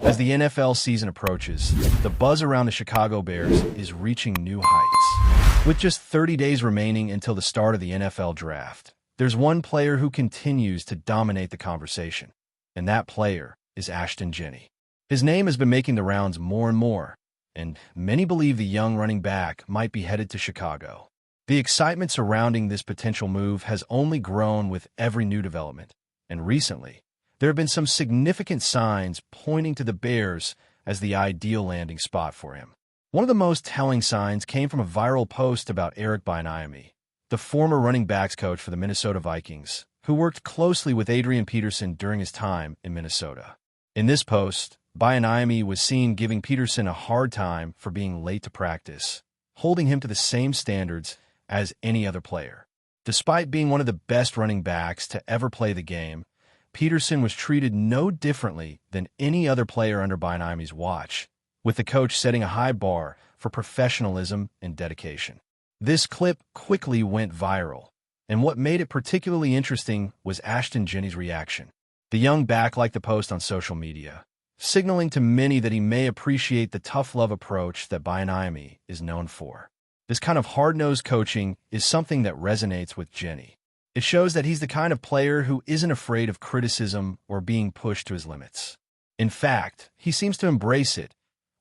As the NFL season approaches, the buzz around the Chicago Bears is reaching new heights. With just 30 days remaining until the start of the NFL draft, there's one player who continues to dominate the conversation, and that player is Ashton Jenney. His name has been making the rounds more and more, and many believe the young running back might be headed to Chicago. The excitement surrounding this potential move has only grown with every new development, and recently, there have been some significant signs pointing to the Bears as the ideal landing spot for him. One of the most telling signs came from a viral post about Eric Bieniemy, the former running backs coach for the Minnesota Vikings, who worked closely with Adrian Peterson during his time in Minnesota. In this post, Bieniemy was seen giving Peterson a hard time for being late to practice, holding him to the same standards as any other player. Despite being one of the best running backs to ever play the game, Peterson was treated no differently than any other player under Bieniemy's watch, with the coach setting a high bar for professionalism and dedication. This clip quickly went viral, and what made it particularly interesting was Ashton Jenney's reaction. The young back liked the post on social media, signaling to many that he may appreciate the tough love approach that Bieniemy is known for. This kind of hard-nosed coaching is something that resonates with Jenney. It shows that he's the kind of player who isn't afraid of criticism or being pushed to his limits. In fact, he seems to embrace it,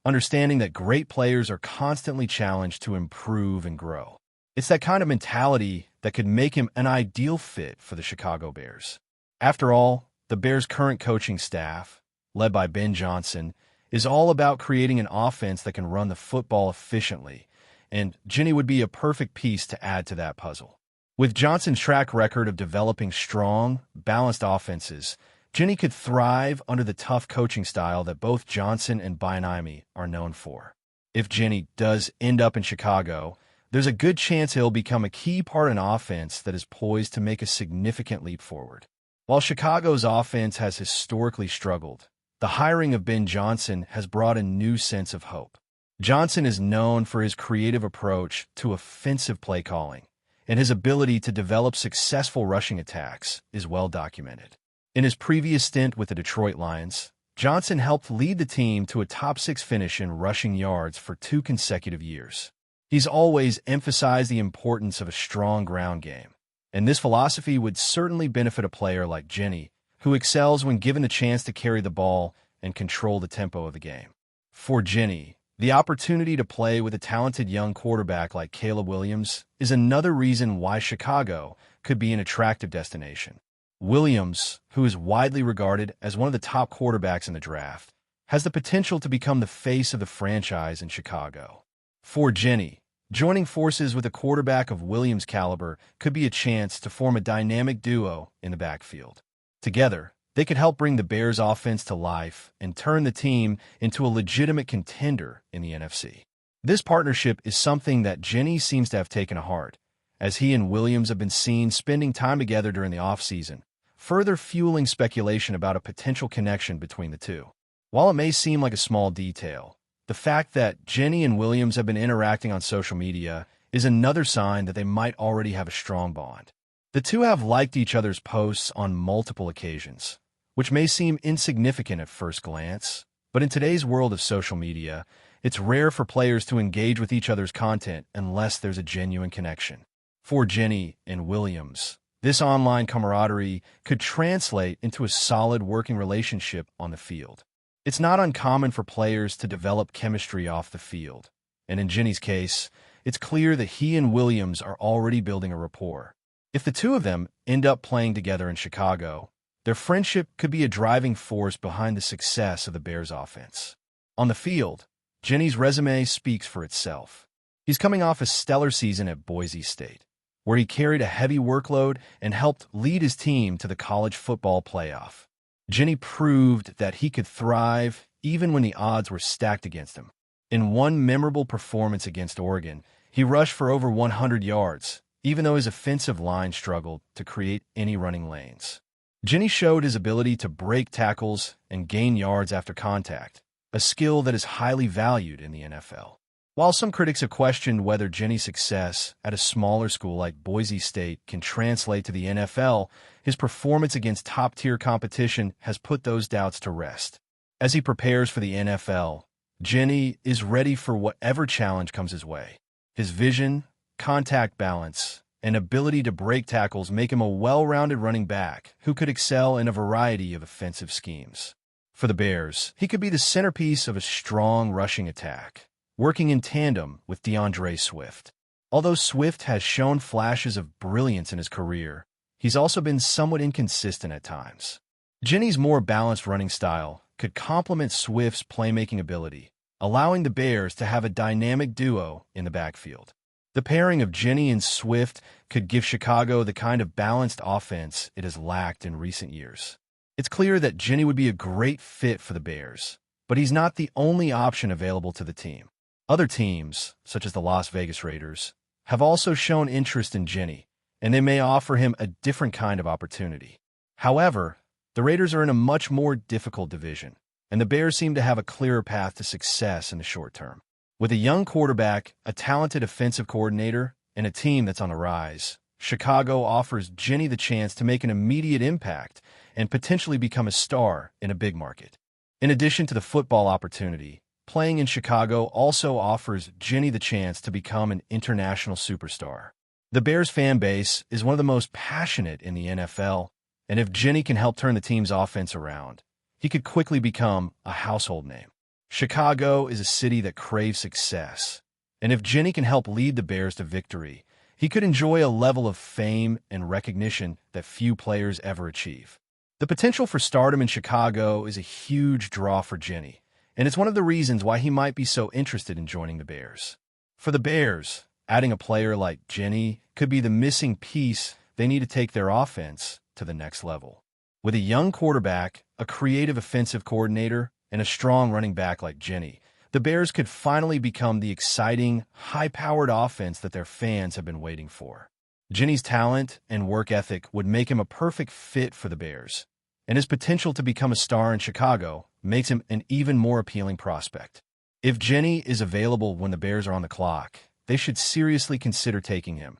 understanding that great players are constantly challenged to improve and grow. It's that kind of mentality that could make him an ideal fit for the Chicago Bears. After all, the Bears' current coaching staff, led by Ben Johnson, is all about creating an offense that can run the football efficiently, and Jenney would be a perfect piece to add to that puzzle. With Johnson's track record of developing strong, balanced offenses, Jenney could thrive under the tough coaching style that both Johnson and Bieniemy are known for. If Jenney does end up in Chicago, there's a good chance he'll become a key part in an offense that is poised to make a significant leap forward. While Chicago's offense has historically struggled, the hiring of Ben Johnson has brought a new sense of hope. Johnson is known for his creative approach to offensive play calling, and his ability to develop successful rushing attacks is well documented. In his previous stint with the Detroit Lions, Johnson helped lead the team to a top-6 finish in rushing yards for 2 consecutive years. He's always emphasized the importance of a strong ground game, and this philosophy would certainly benefit a player like Jenney, who excels when given the chance to carry the ball and control the tempo of the game. For Jenney, the opportunity to play with a talented young quarterback like Caleb Williams is another reason why Chicago could be an attractive destination. Williams, who is widely regarded as one of the top quarterbacks in the draft, has the potential to become the face of the franchise in Chicago. For Jenney, joining forces with a quarterback of Williams' caliber could be a chance to form a dynamic duo in the backfield. Together, they could help bring the Bears' offense to life and turn the team into a legitimate contender in the NFC. This partnership is something that Jenney seems to have taken to heart, as he and Williams have been seen spending time together during the offseason, further fueling speculation about a potential connection between the two. While it may seem like a small detail, the fact that Jenney and Williams have been interacting on social media is another sign that they might already have a strong bond. The two have liked each other's posts on multiple occasions, which may seem insignificant at first glance, but in today's world of social media, it's rare for players to engage with each other's content unless there's a genuine connection. For Jenney and Williams, this online camaraderie could translate into a solid working relationship on the field. It's not uncommon for players to develop chemistry off the field, and in Jenney's case, it's clear that he and Williams are already building a rapport. If the two of them end up playing together in Chicago, their friendship could be a driving force behind the success of the Bears' offense. On the field, Jenney's resume speaks for itself. He's coming off a stellar season at Boise State, where he carried a heavy workload and helped lead his team to the college football playoff. Jenney proved that he could thrive even when the odds were stacked against him. In one memorable performance against Oregon, he rushed for over 100 yards, even though his offensive line struggled to create any running lanes. Jenney showed his ability to break tackles and gain yards after contact, a skill that is highly valued in the NFL. While some critics have questioned whether Jenney's success at a smaller school like Boise State can translate to the NFL, his performance against top-tier competition has put those doubts to rest. As he prepares for the NFL, Jenny is ready for whatever challenge comes his way. His vision, contact balance, and ability to break tackles make him a well-rounded running back who could excel in a variety of offensive schemes. For the Bears, he could be the centerpiece of a strong rushing attack, working in tandem with DeAndre Swift. Although Swift has shown flashes of brilliance in his career, he's also been somewhat inconsistent at times. Jenny's more balanced running style could complement Swift's playmaking ability, allowing the Bears to have a dynamic duo in the backfield. The pairing of Jenny and Swift could give Chicago the kind of balanced offense it has lacked in recent years. It's clear that Jenny would be a great fit for the Bears, but he's not the only option available to the team. Other teams, such as the Las Vegas Raiders, have also shown interest in Jenny, and they may offer him a different kind of opportunity. However, the Raiders are in a much more difficult division, and the Bears seem to have a clearer path to success in the short term. With a young quarterback, a talented offensive coordinator, and a team that's on the rise, Chicago offers Jenny the chance to make an immediate impact and potentially become a star in a big market. In addition to the football opportunity, playing in Chicago also offers Jenny the chance to become an international superstar. The Bears fan base is one of the most passionate in the NFL, and if Jenny can help turn the team's offense around, he could quickly become a household name. Chicago is a city that craves success, and if Jenny can help lead the Bears to victory, he could enjoy a level of fame and recognition that few players ever achieve. The potential for stardom in Chicago is a huge draw for Jenny, and it's one of the reasons why he might be so interested in joining the Bears. For the Bears, adding a player like Jenny could be the missing piece they need to take their offense to the next level. With a young quarterback, a creative offensive coordinator, and a strong running back like Jenny, the Bears could finally become the exciting, high-powered offense that their fans have been waiting for. Jenny's talent and work ethic would make him a perfect fit for the Bears, and his potential to become a star in Chicago makes him an even more appealing prospect. If Jenny is available when the Bears are on the clock, they should seriously consider taking him,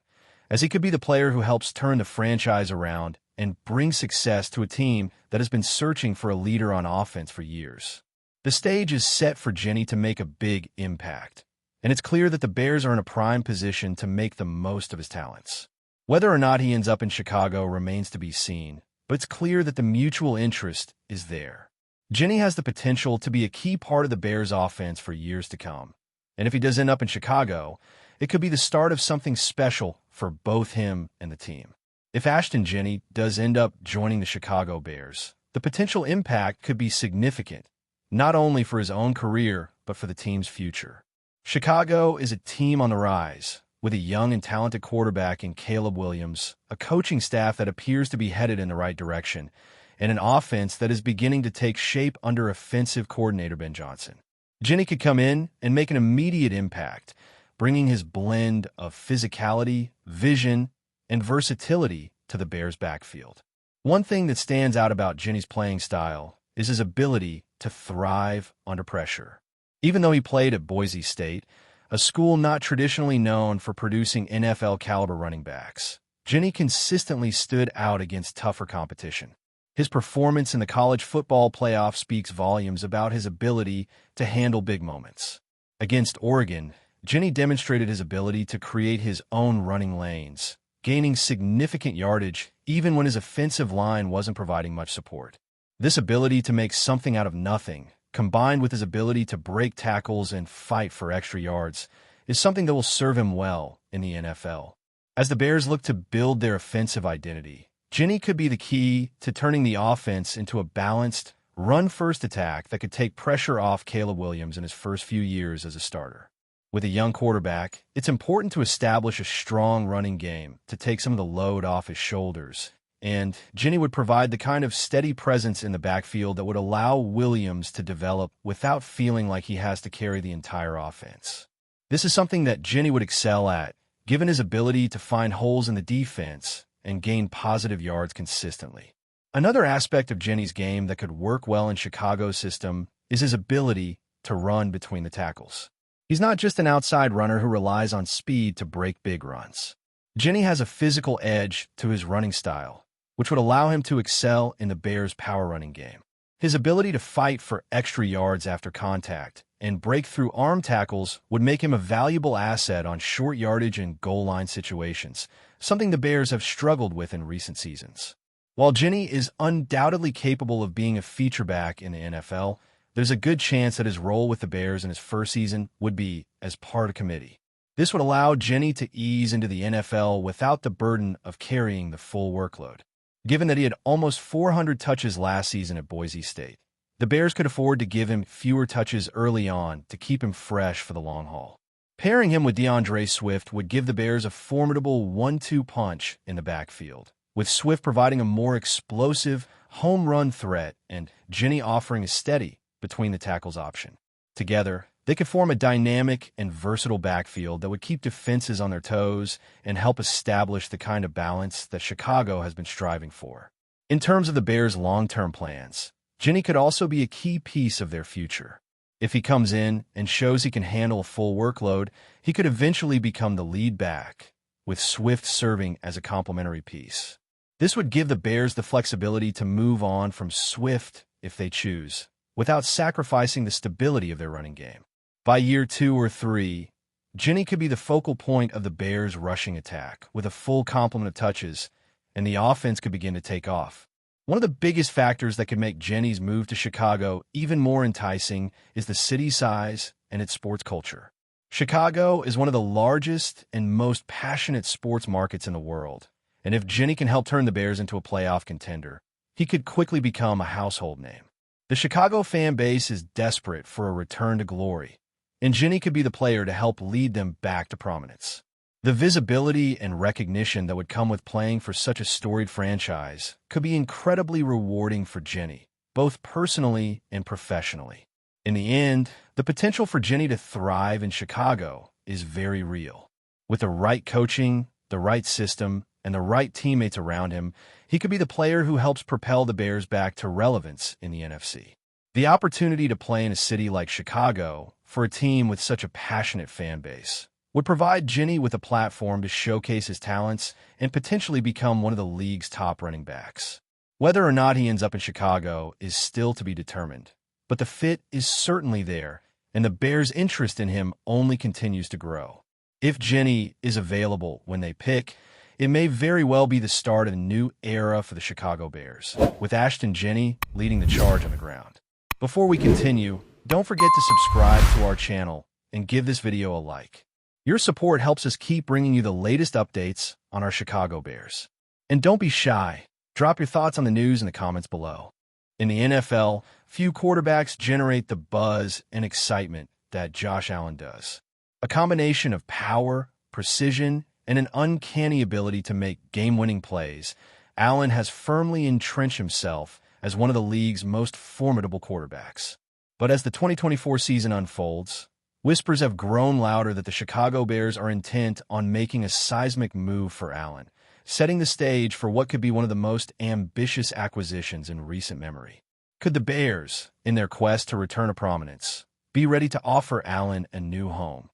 as he could be the player who helps turn the franchise around and bring success to a team that has been searching for a leader on offense for years. The stage is set for Jenny to make a big impact, and it's clear that the Bears are in a prime position to make the most of his talents. Whether or not he ends up in Chicago remains to be seen, but it's clear that the mutual interest is there. Jenny has the potential to be a key part of the Bears' offense for years to come, and if he does end up in Chicago, it could be the start of something special for both him and the team. If Ashton Jenny does end up joining the Chicago Bears, the potential impact could be significant, not only for his own career, but for the team's future. Chicago is a team on the rise, with a young and talented quarterback in Caleb Williams, a coaching staff that appears to be headed in the right direction, and an offense that is beginning to take shape under offensive coordinator Ben Johnson. Jenny could come in and make an immediate impact, bringing his blend of physicality, vision, and versatility to the Bears' backfield. One thing that stands out about Jenny's playing style is his ability to thrive under pressure. Even though he played at Boise State, a school not traditionally known for producing NFL-caliber running backs, Jenny consistently stood out against tougher competition. His performance in the college football playoff speaks volumes about his ability to handle big moments. Against Oregon, Jenny demonstrated his ability to create his own running lanes, gaining significant yardage even when his offensive line wasn't providing much support. This ability to make something out of nothing, combined with his ability to break tackles and fight for extra yards, is something that will serve him well in the NFL. As the Bears look to build their offensive identity, Jenny could be the key to turning the offense into a balanced, run-first attack that could take pressure off Caleb Williams in his first few years as a starter. With a young quarterback, it's important to establish a strong running game to take some of the load off his shoulders, and Jenny would provide the kind of steady presence in the backfield that would allow Williams to develop without feeling like he has to carry the entire offense. This is something that Jenny would excel at, given his ability to find holes in the defense and gain positive yards consistently. Another aspect of Jenny's game that could work well in Chicago's system is his ability to run between the tackles. He's not just an outside runner who relies on speed to break big runs. Jenny has a physical edge to his running style, which would allow him to excel in the Bears' power running game. His ability to fight for extra yards after contact and break through arm tackles would make him a valuable asset on short yardage and goal line situations, something the Bears have struggled with in recent seasons. While Jenny is undoubtedly capable of being a feature back in the NFL, there's a good chance that his role with the Bears in his first season would be as part of committee. This would allow Jenny to ease into the NFL without the burden of carrying the full workload. Given that he had almost 400 touches last season at Boise State, the Bears could afford to give him fewer touches early on to keep him fresh for the long haul. Pairing him with DeAndre Swift would give the Bears a formidable 1-2 punch in the backfield, with Swift providing a more explosive home run threat and Jenny offering a steady between the tackles option. Together, they could form a dynamic and versatile backfield that would keep defenses on their toes and help establish the kind of balance that Chicago has been striving for. In terms of the Bears' long-term plans, Jenny could also be a key piece of their future. If he comes in and shows he can handle a full workload, he could eventually become the lead back, with Swift serving as a complementary piece. This would give the Bears the flexibility to move on from Swift if they choose, without sacrificing the stability of their running game. By year 2 or 3, Jenny could be the focal point of the Bears' rushing attack, with a full complement of touches, and the offense could begin to take off. One of the biggest factors that could make Jenny's move to Chicago even more enticing is the city's size and its sports culture. Chicago is one of the largest and most passionate sports markets in the world, and if Jenny can help turn the Bears into a playoff contender, he could quickly become a household name. The Chicago fan base is desperate for a return to glory, and Jenny could be the player to help lead them back to prominence. The visibility and recognition that would come with playing for such a storied franchise could be incredibly rewarding for Jenny, both personally and professionally. In the end, the potential for Jenny to thrive in Chicago is very real. With the right coaching, the right system, and the right teammates around him, he could be the player who helps propel the Bears back to relevance in the NFC. The opportunity to play in a city like Chicago for a team with such a passionate fan base would provide Jenny with a platform to showcase his talents and potentially become one of the league's top running backs. Whether or not he ends up in Chicago is still to be determined, but the fit is certainly there, and the Bears' interest in him only continues to grow. If Jenny is available when they pick, it may very well be the start of a new era for the Chicago Bears, with Ashton Jenny leading the charge on the ground. Before we continue, don't forget to subscribe to our channel and give this video a like. Your support helps us keep bringing you the latest updates on our Chicago Bears. And don't be shy. Drop your thoughts on the news in the comments below. In the NFL, few quarterbacks generate the buzz and excitement that Josh Allen does. A combination of power, precision, and an uncanny ability to make game-winning plays, Allen has firmly entrenched himself as one of the league's most formidable quarterbacks. But as the 2024 season unfolds, whispers have grown louder that the Chicago Bears are intent on making a seismic move for Allen, setting the stage for what could be one of the most ambitious acquisitions in recent memory. Could the Bears, in their quest to return to prominence, be ready to offer Allen a new home,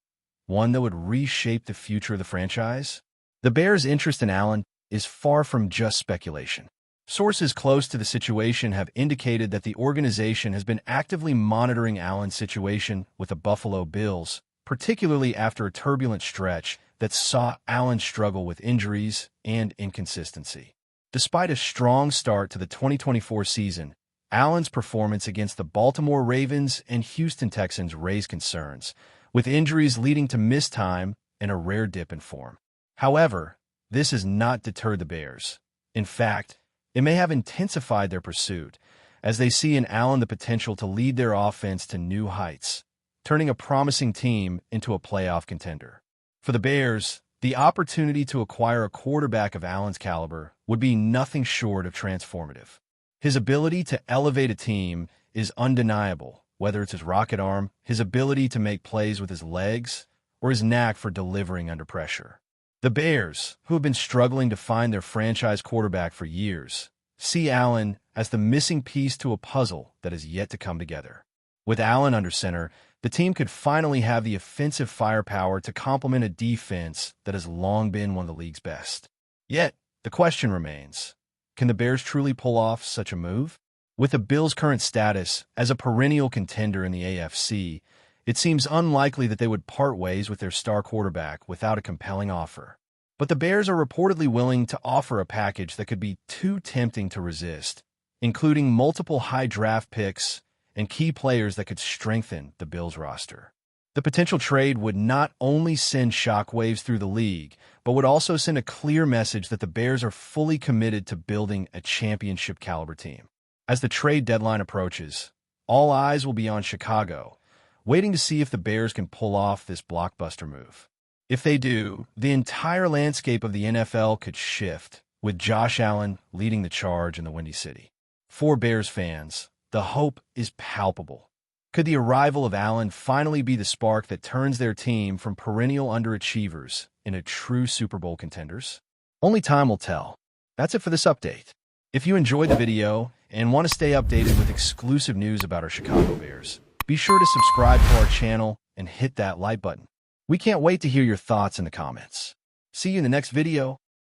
one that would reshape the future of the franchise? The Bears' interest in Allen is far from just speculation. Sources close to the situation have indicated that the organization has been actively monitoring Allen's situation with the Buffalo Bills, particularly after a turbulent stretch that saw Allen struggle with injuries and inconsistency. Despite a strong start to the 2024 season, Allen's performance against the Baltimore Ravens and Houston Texans raised concerns, with injuries leading to missed time and a rare dip in form. However, this has not deterred the Bears. In fact, it may have intensified their pursuit, as they see in Allen the potential to lead their offense to new heights, turning a promising team into a playoff contender. For the Bears, the opportunity to acquire a quarterback of Allen's caliber would be nothing short of transformative. His ability to elevate a team is undeniable, whether it's his rocket arm, his ability to make plays with his legs, or his knack for delivering under pressure. The Bears, who have been struggling to find their franchise quarterback for years, see Allen as the missing piece to a puzzle that is yet to come together. With Allen under center, the team could finally have the offensive firepower to complement a defense that has long been one of the league's best. Yet, the question remains, can the Bears truly pull off such a move? With the Bills' current status as a perennial contender in the AFC, it seems unlikely that they would part ways with their star quarterback without a compelling offer. But the Bears are reportedly willing to offer a package that could be too tempting to resist, including multiple high draft picks and key players that could strengthen the Bills' roster. The potential trade would not only send shockwaves through the league, but would also send a clear message that the Bears are fully committed to building a championship-caliber team. As the trade deadline approaches, all eyes will be on Chicago, waiting to see if the Bears can pull off this blockbuster move. If they do, the entire landscape of the NFL could shift, with Josh Allen leading the charge in the Windy City. For Bears fans, the hope is palpable. Could the arrival of Allen finally be the spark that turns their team from perennial underachievers into true Super Bowl contenders? Only time will tell. That's it for this update. If you enjoyed the video and want to stay updated with exclusive news about our Chicago Bears, be sure to subscribe to our channel and hit that like button. We can't wait to hear your thoughts in the comments. See you in the next video.